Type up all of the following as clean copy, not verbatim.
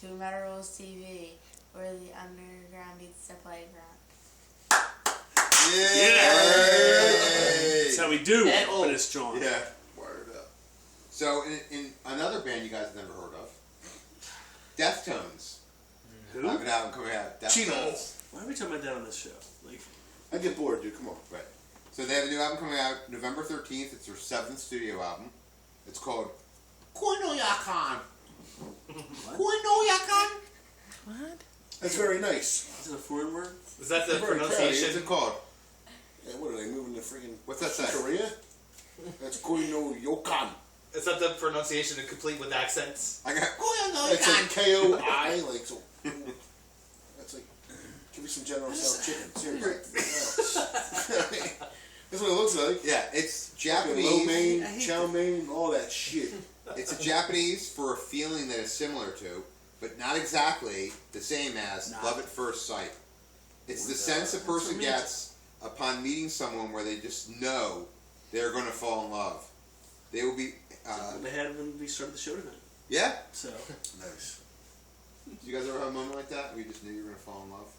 to Metal Rules TV, where the underground meets the playground. Yeah. That's how we do for this joint. Yeah. Word up. So, in another band you guys have never heard of, Deftones. Who? Have an album coming out. Deftones. Why are we talking about that on this show? Like, I get bored, dude. Come on. Right. So they have a new album coming out November 13th. It's their 7th studio album. It's called Yokan. Yokan. What? That's very nice. is it a foreign word? Is that the What's pronunciation? it called? Yeah, what are they moving to freaking? What's that say? Korea? That's Yokan. Is that the pronunciation complete with accents? I got That's like K-O-I, like so. That's like, give me some General Tso's chicken. Seriously. That's what it looks like. Yeah, it's Lo Japanese. mein, chow mein, all that shit. It's a Japanese for a feeling that is similar to, but not exactly the same as love at first sight. It's the sense a person gets upon meeting someone where they just know they're going to fall in love. They will be... they had when we started the show tonight. Yeah? So Nice. Did you guys ever have a moment like that where you just knew you were going to fall in love?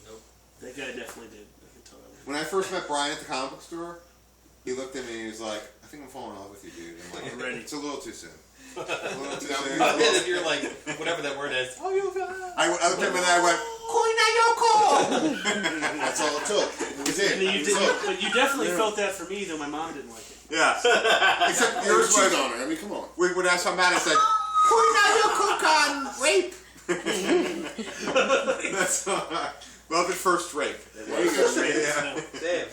Nope. that guy definitely did. I can tell that. When I first met Brian at the comic book store, he looked at me and he was like, I think I'm falling in love with you, dude. I'm like, Already. it's a little too soon. A little too soon. If you're like, whatever that word is. Oh, you I looked at him and I went, Yoko! That's all it took. It was And it. you did, but you definitely felt that for me, though my mom didn't like it. Yeah. Except You're yours was, on her. I mean, come on. when I saw Matt, I said, rape! That's love at first rape. There you go. Yeah. Damn.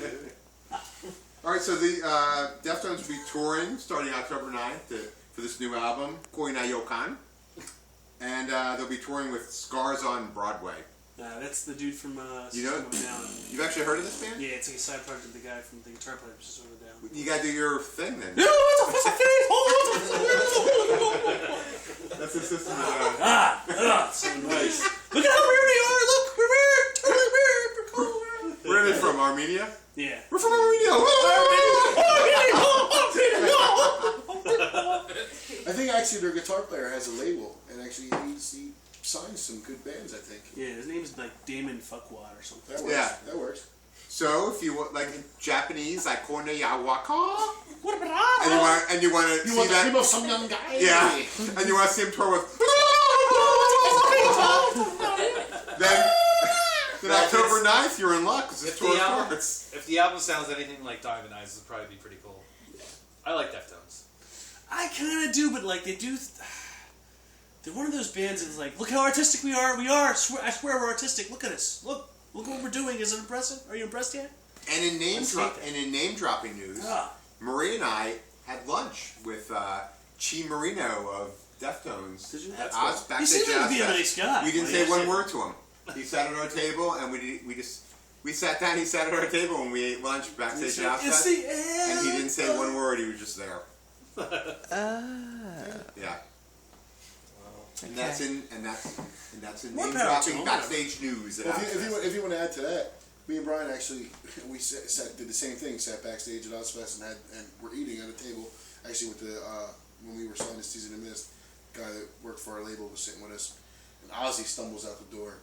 Alright, so the Deftones will be touring starting October 9th for this new album, Yokan. And they'll be touring with Scars on Broadway. That's the dude from You know- System of a Down. You've actually heard of this band? Yeah, it's like a side project of the guy from the guitar player from System of a Down. You gotta do your thing then. That's the System of a Down. So nice. Look at how weird we are! Look, we're weird! Totally weird! We're cool! Where are they from? Armenia? Yeah. We're from Armenia! I think actually their guitar player has a label, and actually he signs some good bands, I think. Yeah, his name is like Damon Fuckwad or something. That works. Yeah. That works. So, if you want, like in Japanese, like Yawaka, and you want to see want that, the name of some young guy? yeah, and you want to see him tour with, then October 9th, you're in luck because it's tour starts. If the album sounds anything like Diamond Eyes, it'll probably be pretty cool. I like Deftones. I kind of do, but like they do. They're one of those bands that's like, look how artistic we are. We are. I swear we're artistic. Look at us. Look what we're doing. Is it impressive? Are you impressed yet? And in name dropping news, Marie and I had lunch with Chi Marino of Deftones Did you? at That's Backstage. He seems like to be a nice guy. We didn't say one word to him. He sat at our table, and we sat down. He sat at our table, and we ate lunch backstage at It's the end. and he didn't say one word. He was just there. Yeah. And that's in More name power to dropping him. backstage news. Well, if you want to add to that, me and Brian actually did the same thing. Sat backstage at Ozfest and we're eating at a table. Actually, with the when we were signed to Season of Mist, the guy that worked for our label was sitting with us, and Ozzy stumbles out the door,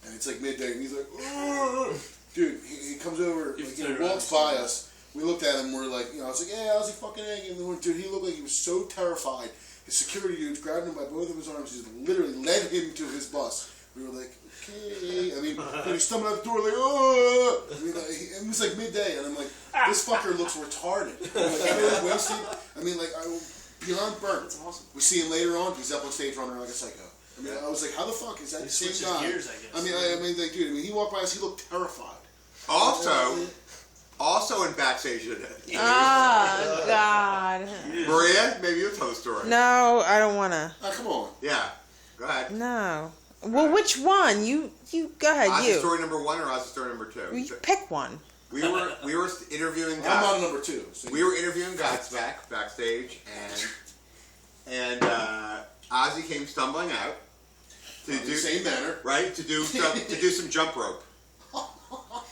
and it's like midday, and he's like, "Ugh." Dude, he comes over, like, he walks by us. We looked at him, we're like, I was like, yeah, Ozzy fucking egg, and dude, he looked like he was so terrified. His security dudes grabbed him by both of his arms, just literally led him to his bus. We were like, okay. I mean, when he stumbled out the door, like, oh! I mean, it was like midday, and I'm like, this fucker looks retarded. I'm like, totally wasted. I mean, like, beyond burnt. That's awesome. We see him later on, he's up on stage running like a psycho. I mean, I was like, how the fuck is that the same guy? Gears, I guess. I mean, like, dude, he walked by us, he looked terrified. Also in backstage today. Oh, God. Maria, maybe you'll tell the story. No, I don't want to. Oh, come on. Yeah, go ahead. No. Well, which one? You go ahead, Ozzy story number 1 or Ozzy story number 2? You pick one. We were interviewing I'm on number 2. So we were interviewing Godsmack backstage, and Ozzy came stumbling out to do the same manner, right to do some jump rope.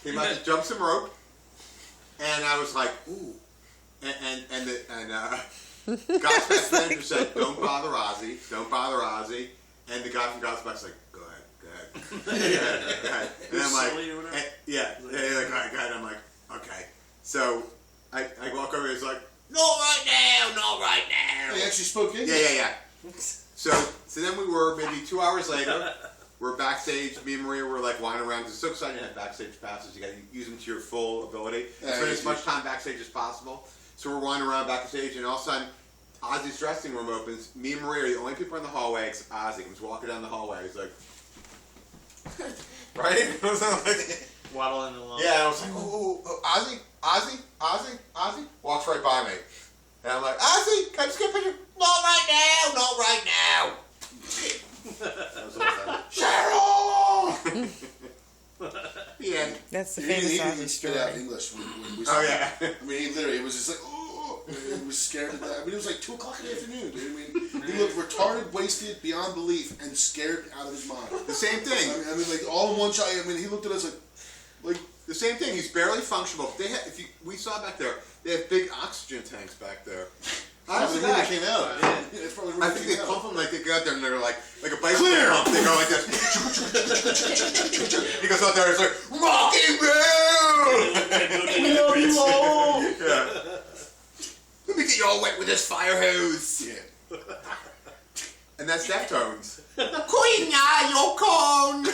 Came out to jump some rope, and I was like, ooh, and Godsmack's manager said, don't bother Ozzy, And the guy from Godsmack's like, go ahead. Go ahead. And I'm like, Sully or whatever? yeah, go ahead. I'm like, okay. So I walk over, he's like, not right now. He actually spoke English. Yeah. So then we were maybe 2 hours later. We're backstage. Me and Maria were like wandering around. It's so exciting to have backstage passes. You got to use them to your full ability. Spend as much time backstage as possible. So we're wandering around backstage, and all of a sudden, Ozzy's dressing room opens. Me and Maria are the only people in the hallway except Ozzy. He was walking down the hallway. He's like, right? I was like, Waddling along. yeah. I was like, oh, Ozzy. Walks right by me, and I'm like, Ozzy, can I just get a picture? Not right now. That was all that. Cheryl! Yeah. That's the He famous didn't Ozzy even spit out story. English when we saw Oh, him. yeah. I mean, he literally, it was just like, oh, he was scared to death. I mean, it was like 2 o'clock in the afternoon, dude. I mean, he looked retarded, wasted, beyond belief, and scared out of his mind. The same thing. I mean, like, all in one shot. I mean, he looked at us like, The same thing. He's barely functional. We saw back there, they have big oxygen tanks back there. probably Honestly, when they came out. Yeah. It's probably I when think they they came pump out. them like they go out there and they're like a bicycle pump. They go like this. He goes out there and it's like, rock and roll! Yeah. Let me get you all wet with this fire hose. Yeah. And that's Deftones. Queen Yokan!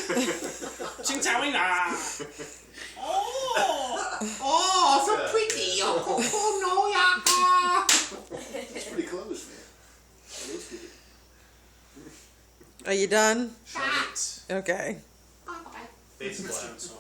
Oh, so pretty, Yoko. Oh, no, Yoko. It's pretty close, man. That is good. Are you done? Shut it. Okay. Face blast.